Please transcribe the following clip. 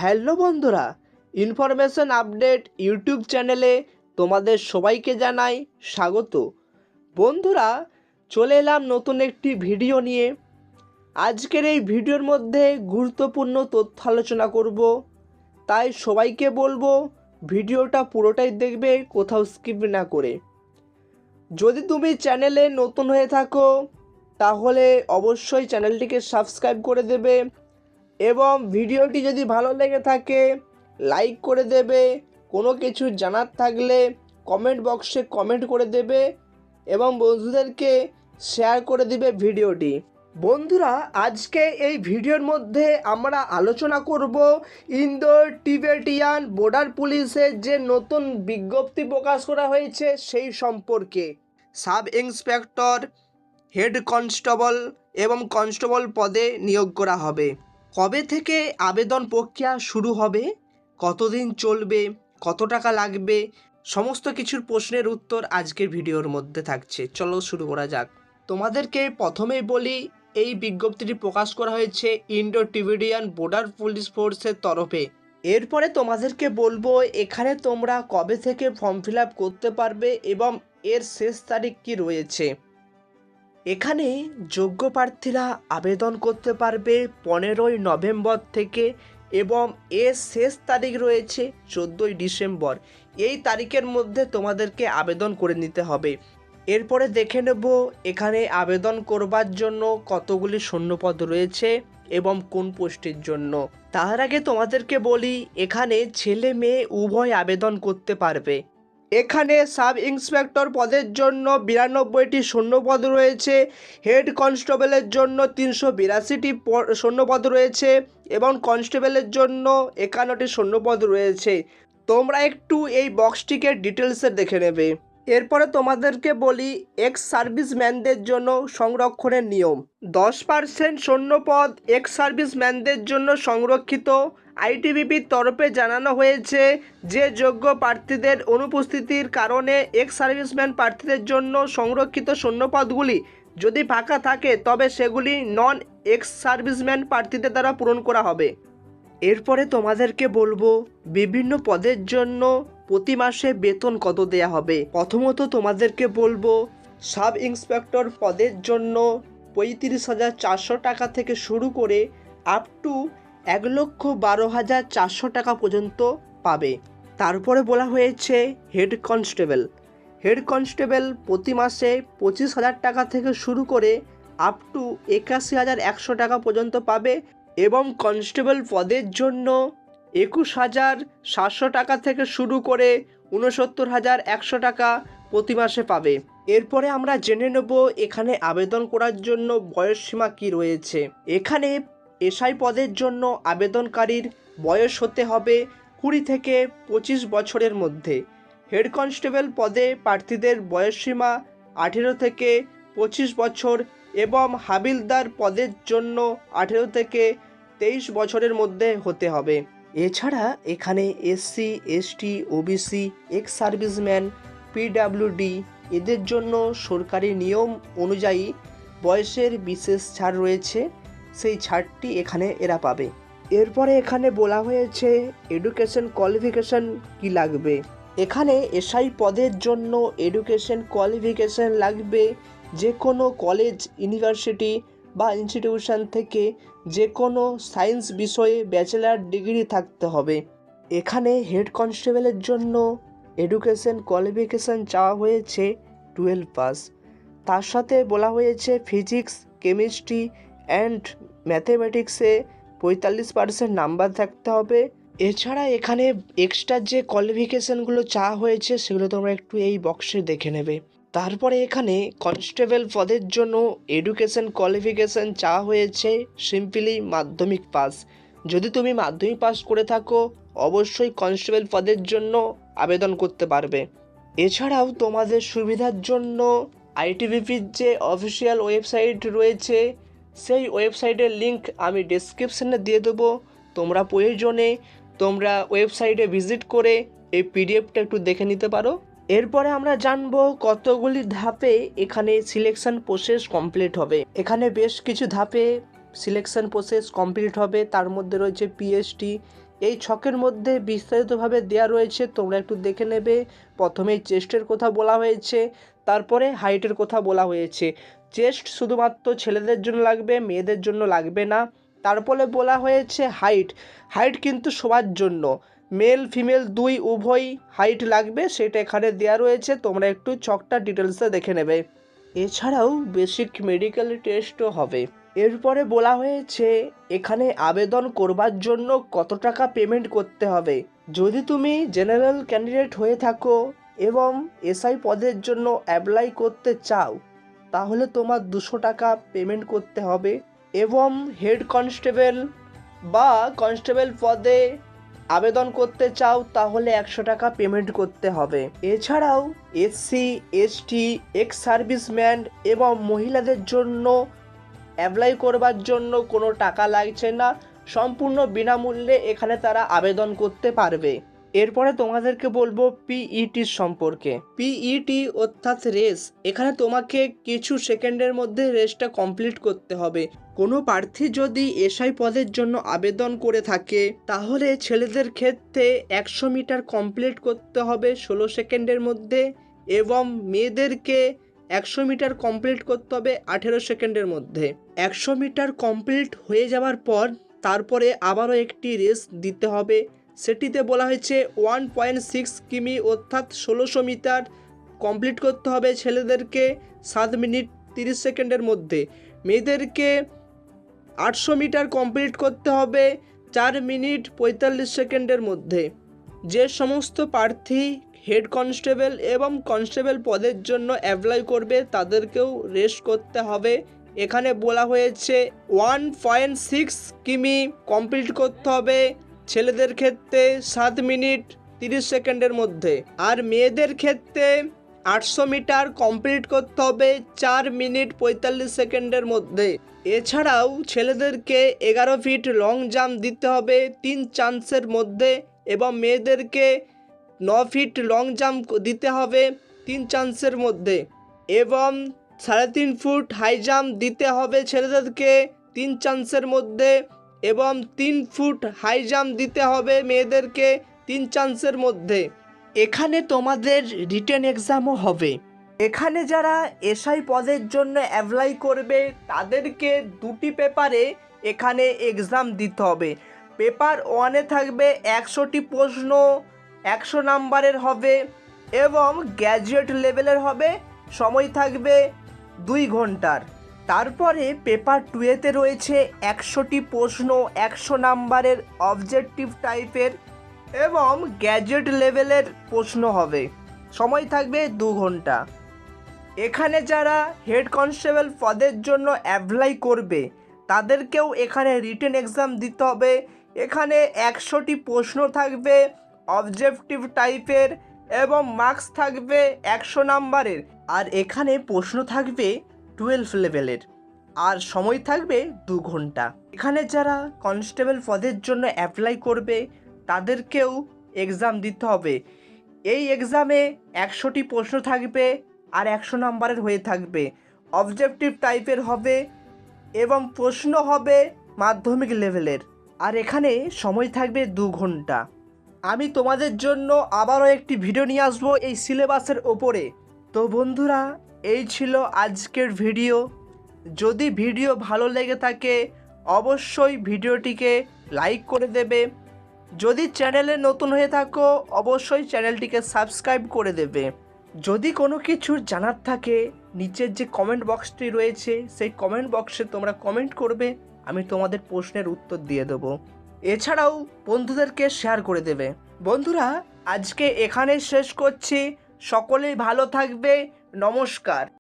Hello বন্ধুরা, information update YouTube চ্যানেলে তোমাদের সবাইকে জানাই স্বাগত। বন্ধুরা, চলে এলাম নতুন একটি ভিডিও নিয়ে। আজকের এই ভিডিওর মধ্যে গুরুত্বপূর্ণ তথ্য আলোচনা করব, তাই সবাইকে বলবো ভিডিওটা পুরোটাই দেখবে, কোথাও স্কিপ না করে। যদি তুমি চ্যানেলে নতুন হয়ে থাকো তাহলে অবশ্যই চ্যানেলটিকে সাবস্ক্রাইব করে দেবে এবং ভিডিওটি যদি ভালো লেগে থাকে লাইক করে দেবে। কোনো কিছু জানার থাকলে কমেন্ট বক্সে কমেন্ট করে দেবে এবং বন্ধুদেরকে শেয়ার করে দিবে ভিডিওটি। বন্ধুরা, আজকে এই ভিডিওর মধ্যে আমরা আলোচনা করব ইন্দো টিবেটিয়ান বর্ডার পুলিশের যে নতুন বিজ্ঞপ্তি প্রকাশ করা হয়েছে সেই সম্পর্কে। সাব ইন্সপেক্টর, হেড কনস্টেবল এবং কনস্টেবল পদে নিয়োগ করা হবে। কবে থেকে আবেদন প্রক্রিয়া শুরু হবে, কতদিন চলবে, কত টাকা লাগবে, সমস্ত কিছুর প্রশ্নের উত্তর আজকের ভিডিওর মধ্যে থাকছে। চলো শুরু করা যাক। তোমাদেরকে প্রথমেই বলি, এই বিজ্ঞপ্তিটি প্রকাশ করা হয়েছে ইন্ডো টিবেটিয়ান বর্ডার পুলিশ ফোর্সের তরফে। এরপরে তোমাদেরকে বলবো এখানে তোমরা কবে থেকে ফর্ম ফিল আপ করতে পারবে এবং এর শেষ তারিখ কি রয়েছে। এখানে যোগ্য প্রার্থীরা আবেদন করতে পারবে 15ই নভেম্বর থেকে এবং এর শেষ তারিখ রয়েছে 14ই ডিসেম্বর। এই তারিখের মধ্যে তোমাদেরকে আবেদন করে নিতে হবে। এরপরে দেখে নেব এখানে আবেদন করবার জন্য কতগুলি শূন্যপদ রয়েছে এবং কোন পোস্টের জন্য। তার আগে তোমাদেরকে বলি এখানে ছেলে মেয়ে উভয় আবেদন করতে পারবে। এখানে সাব ইন্সপেক্টর পদের জন্য 92টি শূন্যপদ রয়েছে, হেড কনস্টেবলের জন্য 382টি শূন্যপদ রয়েছে এবং কনস্টেবলের জন্য 51টি শূন্যপদ রয়েছে। তোমরা একটু এই বক্সটিকে ডিটেলসে দেখে নেবে। এরপরে তোমাদেরকে বলি এক্স সার্ভিসম্যানদের জন্য সংরক্ষণের নিয়ম। 10% শূন্যপদ এক্স সার্ভিসম্যানদের জন্য সংরক্ষিত। আইটিবিপির তরফে জানানো হয়েছে যে যোগ্য প্রার্থীদের অনুপস্থিতির কারণে এক্স সার্ভিসম্যান প্রার্থীদের জন্য সংরক্ষিত শূন্যপদগুলি যদি ফাঁকা থাকে তবে সেগুলি নন এক্স সার্ভিসম্যান প্রার্থীদের দ্বারা পূরণ করা হবে। এরপরে তোমাদেরকে বলবো বিভিন্ন পদের জন্য প্রতি মাসে বেতন কত দেয়া হবে। প্রথমত তোমাদেরকে বলবো সাব ইন্সপেক্টর পদের জন্য 35,400 টাকা থেকে শুরু করে আপ টু 1,12,400 টাকা পর্যন্ত পাবে। তারপরে বলা হয়েছে হেড কনস্টেবল। হেড কনস্টেবল প্রতি মাসে 25,000 টাকা থেকে শুরু করে আপ টু 81,100 টাকা পর্যন্ত পাবে এবং কনস্টেবল পদের জন্য 21,700 টাকা থেকে শুরু করে 69,100 টাকা প্রতি মাসে পাবে। এরপরে আমরা জেনে নেব এখানে আবেদন করার জন্য বয়সসীমা কি রয়েছে। এখানে এসআই পদের জন্য আবেদনকারীর বয়স হতে হবে 20 থেকে 25 বছরের মধ্যে। হেড কনস্টেবল পদে প্রার্থীদের বয়সসীমা 18 থেকে 25 বছর এবং হাবিলদার পদের জন্য 18 থেকে 23 বছরের মধ্যে হতে হবে। এছাড়া এখানে SC, ST, OBC, ex serviceman, PWD এদের জন্য সরকারি নিয়ম অনুযায়ী বয়সের বিশেষ ছাড় রয়েছে, সেই ছাড়টি এখানে এরা পাবে। এরপরে এখানে বলা হয়েছে এডুকেশন কোয়ালিফিকেশন কি লাগবে। এখানে এসআই পদের জন্য এডুকেশন কোয়ালিফিকেশন লাগবে যে কোনো কলেজ, ইউনিভার্সিটি বা ইনস্টিটিউশন থেকে যে কোনো সায়েন্স বিষয়ে ব্যাচেলার ডিগ্রি থাকতে হবে। এখানে হেড কনস্টেবলের জন্য এডুকেশন কোয়ালিফিকেশন চাওয়া হয়েছে 12 পাস। তার সাথে বলা হয়েছে ফিজিক্স, কেমিস্ট্রি অ্যান্ড ম্যাথমেটিক্সে 45% নাম্বার থাকতে হবে। এছাড়া এখানে এক্সট্রা যে কোয়ালিফিকেশানগুলো চাওয়া হয়েছে সেগুলো তোমরা একটু এই বক্সে দেখে নেবে। তারপরে এখানে কনস্টেবল পদের জন্য এডুকেশন কোয়ালিফিকেশান চাওয়া হয়েছে সিম্পলি মাধ্যমিক পাস। যদি তুমি মাধ্যমিক পাস করে থাকো অবশ্যই কনস্টেবল পদের জন্য আবেদন করতে পারবে। এছাড়াও তোমাদের সুবিধার জন্য আইটিবিপির যে অফিসিয়াল ওয়েবসাইট রয়েছে সেই ওয়েবসাইটের লিঙ্ক আমি ডেসক্রিপশনে দিয়ে দেবো। তোমরা প্রয়োজনে তোমরা ওয়েবসাইটে ভিজিট করে এই পিডিএফটা একটু দেখে নিতে পারো। এরপরে আমরা জানবো কতগুলি ধাপে এখানে সিলেকশন প্রসেস কমপ্লিট হবে। এখানে বেশ কিছু ধাপে সিলেকশন প্রসেস কমপ্লিট হবে, তার মধ্যে রয়েছে পিএসটি, এই ছকের মধ্যে বিস্তারিতভাবে দেওয়া রয়েছে, তোমরা একটু দেখে নেবে। প্রথমেই চেস্টের কথা বলা হয়েছে, তারপরে হাইটের কথা বলা হয়েছে। চেস্ট শুধুমাত্র ছেলেদের জন্য লাগবে, মেয়েদের জন্য লাগবে না। তারপরে বলা হয়েছে হাইট, হাইট কিন্তু সবার জন্য, মেল ফিমেল দুই উভয় হাইট লাগবে, সেটা এখানে দেওয়া রয়েছে, তোমরা একটু ছকটা ডিটেলসে দেখে নেবে। এছাড়াও বেসিক মেডিকেল টেস্টও হবে। এরপরে বলা হয়েছে এখানে আবেদন করবার জন্য কত টাকা পেমেন্ট করতে হবে। যদি তুমি জেনারেল ক্যান্ডিডেট হয়ে থাকো এবং এসআই পদের জন্য অ্যাপ্লাই করতে চাও, তাহলে তোমার 200 টাকা পেমেন্ট করতে হবে, এবং হেড কনস্টেবল বা কনস্টেবল পদে আবেদন করতে চাও তাহলে 100 টাকা পেমেন্ট করতে হবে। এছাড়াও এসসি, এসটি, এক্স সার্ভিসম্যান এবং মহিলাদের জন্য অ্যাপ্লাই করবার জন্য কোনো টাকা লাগছে না, সম্পূর্ণ বিনামূল্যে এখানে তারা আবেদন করতে পারবে। এরপরে তোমাদেরকে বলবো পিইটি সম্পর্কে। পিইটি অর্থাৎ রেস, এখানে তোমাকে কিছু সেকেন্ডের মধ্যে রেসটা কমপ্লিট করতে হবে। কোনো প্রার্থী যদি এসআই পদের জন্য আবেদন করে থাকে তাহলে ছেলেদের ক্ষেত্রে 100 মিটার কমপ্লিট করতে হবে 16 সেকেন্ডের মধ্যে, এবং মেয়েদেরকে 100 মিটার কমপ্লিট করতে হবে 18 সেকেন্ডের মধ্যে। 100 মিটার কমপ্লিট হয়ে যাওয়ার পর তারপরে আবারও একটি রেস দিতে হবে, সেটিতে বলা হয়েছে 1.6 কিমি অর্থাৎ 1600 মিটার কমপ্লিট করতে হবে ছেলেদেরকে 7 মিনিট 30 সেকেন্ডের মধ্যে, মেয়েদেরকে 800 মিটার কমপ্লিট করতে হবে 4 মিনিট 45 সেকেন্ডের মধ্যে। যে সমস্ত প্রার্থী হেড কনস্টেবল এবং কনস্টেবল পদের জন্য অ্যাপ্লাই করবে তাদেরকেও রেস করতে হবে। এখানে বলা হয়েছে 1.6 কিমি কমপ্লিট করতে হবে ছেলেদের ক্ষেত্রে 7 মিনিট 30 সেকেন্ডের মধ্যে, আর মেয়েদের ক্ষেত্রে 800 মিটার কমপ্লিট করতে হবে 4 মিনিট 45 সেকেন্ডের মধ্যে। এছাড়াও ছেলেদেরকে 11 ফিট লং জাম্প দিতে হবে 3 চান্সের মধ্যে, এবং মেয়েদেরকে 9 ফিট লং জাম্প দিতে হবে 3 চান্সের মধ্যে, এবং 3.5 ফুট হাই জাম্প দিতে হবে ছেলেদেরকে 3 চান্সের মধ্যে, এবং 3 ফুট হাই জাম্প দিতে হবে মেয়েদেরকে 3 চান্সের মধ্যে। এখানে তোমাদের রিটেন এক্সামও হবে। এখানে যারা এসআই পদের জন্য অ্যাপ্লাই করবে তাদেরকে দুটি পেপারে এখানে এক্সাম দিতে হবে। পেপার 1-এ থাকবে 100টি প্রশ্ন, 100 নাম্বারের হবে এবং গ্র্যাজুয়েট লেভেলের হবে, সময় থাকবে 2 ঘন্টার। তারপরে পেপার 2-এতে রয়েছে 100টি প্রশ্ন, 100 নাম্বারের অবজেক্টিভ টাইপের এবং গ্র্যাজুয়েট লেভেলের প্রশ্ন হবে, সময় থাকবে 2 ঘন্টা। এখানে যারা হেড কনস্টেবল পদের জন্য অ্যাপ্লাই করবে তাদেরকেও এখানে রিটেন এক্সাম দিতে হবে। এখানে 100টি প্রশ্ন থাকবে অবজেক্টিভ টাইপের এবং মার্কস থাকবে 100 নাম্বারের, আর এখানে প্রশ্ন থাকবে 12 লেভেলের, আর সময় থাকবে 2 ঘন্টা। এখানে যারা কনস্টেবল পদের জন্য অ্যাপ্লাই করবে তাদেরকেও এক্সাম দিতে হবে। এই এক্সামে 100টি প্রশ্ন থাকবে আর 100 নাম্বারের হয়ে থাকবে, অবজেক্টিভ টাইপের হবে এবং প্রশ্ন হবে মাধ্যমিক লেভেলের, আর এখানে সময় থাকবে 2 ঘন্টা। আমি তোমাদের জন্য আবারও একটি ভিডিও নিয়ে আসবো এই সিলেবাসের ওপরে। তো বন্ধুরা, এই ছিল আজকের ভিডিও। যদি ভিডিও ভালো লেগে থাকে অবশ্যই ভিডিওটিকে লাইক করে দেবে। যদি চ্যানেলে নতুন হয়ে থাকো অবশ্যই চ্যানেলটিকে সাবস্ক্রাইব করে দেবে। যদি কোনো কিছু জানার থাকে নিচের যে কমেন্ট বক্সটি রয়েছে সেই কমেন্ট বক্সে তোমরা কমেন্ট করবে, আমি তোমাদের প্রশ্নের উত্তর দিয়ে দেবো। এছাড়াও বন্ধুদেরকে শেয়ার করে দেবে। বন্ধুরা, আজকে এখানে শেষ করছি। সকলেই ভালো থাকবে। নমস্কার।